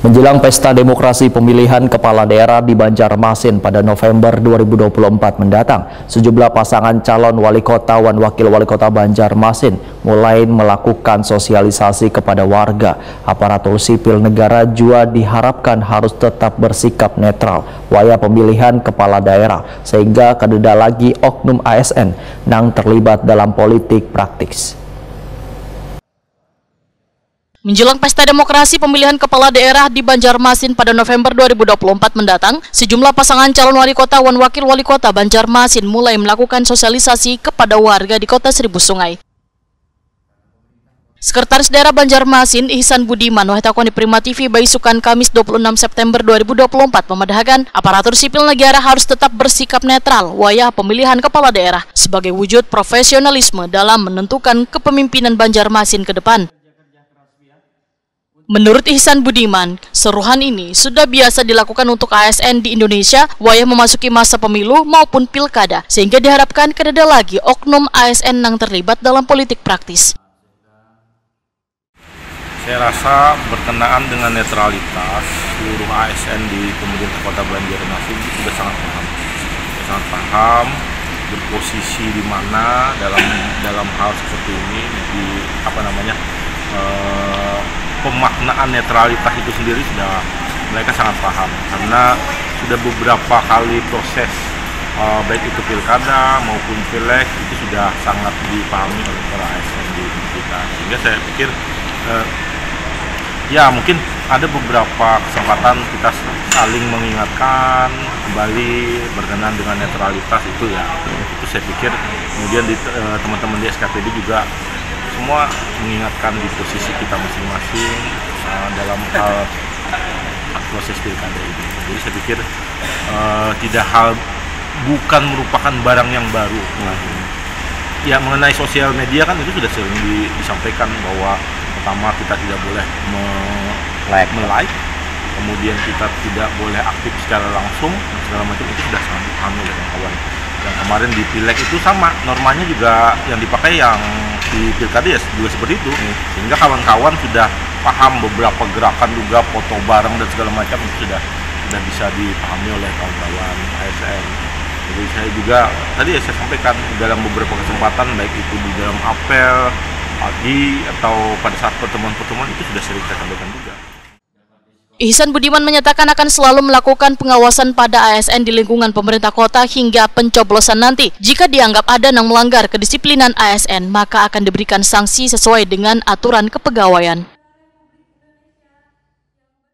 Menjelang pesta demokrasi pemilihan kepala daerah di Banjarmasin pada November 2024 mendatang, sejumlah pasangan calon wali kota dan wakil wali kota Banjarmasin mulai melakukan sosialisasi kepada warga. Aparatur sipil negara juga diharapkan harus tetap bersikap netral waya pemilihan kepala daerah sehingga kadeda lagi oknum ASN yang terlibat dalam politik praktis. Menjelang pesta demokrasi pemilihan kepala daerah di Banjarmasin pada November 2024 mendatang, sejumlah pasangan calon wali kota dan wakil wali kota Banjarmasin mulai melakukan sosialisasi kepada warga di Kota Seribu Sungai. Sekretaris Daerah Banjarmasin Ihsan Budiman wahtakoni Prima TV Baisukan Kamis 26 September 2024 memedahkan aparatur sipil negara harus tetap bersikap netral wayah pemilihan kepala daerah sebagai wujud profesionalisme dalam menentukan kepemimpinan Banjarmasin ke depan. Menurut Ihsan Budiman, seruhan ini sudah biasa dilakukan untuk ASN di Indonesia wayah memasuki masa pemilu maupun pilkada, sehingga diharapkan kadeda lagi oknum ASN yang terlibat dalam politik praktis. Saya rasa berkenaan dengan netralitas seluruh ASN di pemerintah Kota Banjarmasin itu sudah sangat paham berposisi di mana dalam hal seperti ini di pemaknaan netralitas itu sendiri sudah mereka sangat paham karena sudah beberapa kali proses baik itu pilkada maupun pileg itu sudah sangat dipahami oleh para ASN di kita, sehingga saya pikir ya mungkin ada beberapa kesempatan kita saling mengingatkan kembali berkenaan dengan netralitas itu ya, itu saya pikir kemudian di teman-teman di SKPD juga semua mengingatkan di posisi kita masing-masing dalam hal proses pilkada ini. Jadi saya pikir bukan merupakan barang yang baru. Ya mengenai sosial media kan itu sudah sering disampaikan bahwa pertama kita tidak boleh like, kemudian kita tidak boleh aktif secara langsung, segala macam itu sudah sangat dipahami oleh kawan. Yang kemarin di pileg itu sama, normanya juga yang dipakai yang di pilkada ya juga seperti itu, sehingga kawan-kawan sudah paham beberapa gerakan juga foto bareng dan segala macam itu sudah bisa dipahami oleh kawan-kawan ASN. Jadi saya juga tadi saya sampaikan dalam beberapa kesempatan baik itu di dalam apel pagi atau pada saat pertemuan-pertemuan itu sudah sering saya sampaikan juga. Ihsan Budiman menyatakan akan selalu melakukan pengawasan pada ASN di lingkungan pemerintah kota hingga pencoblosan nanti. Jika dianggap ada yang melanggar kedisiplinan ASN, maka akan diberikan sanksi sesuai dengan aturan kepegawaian.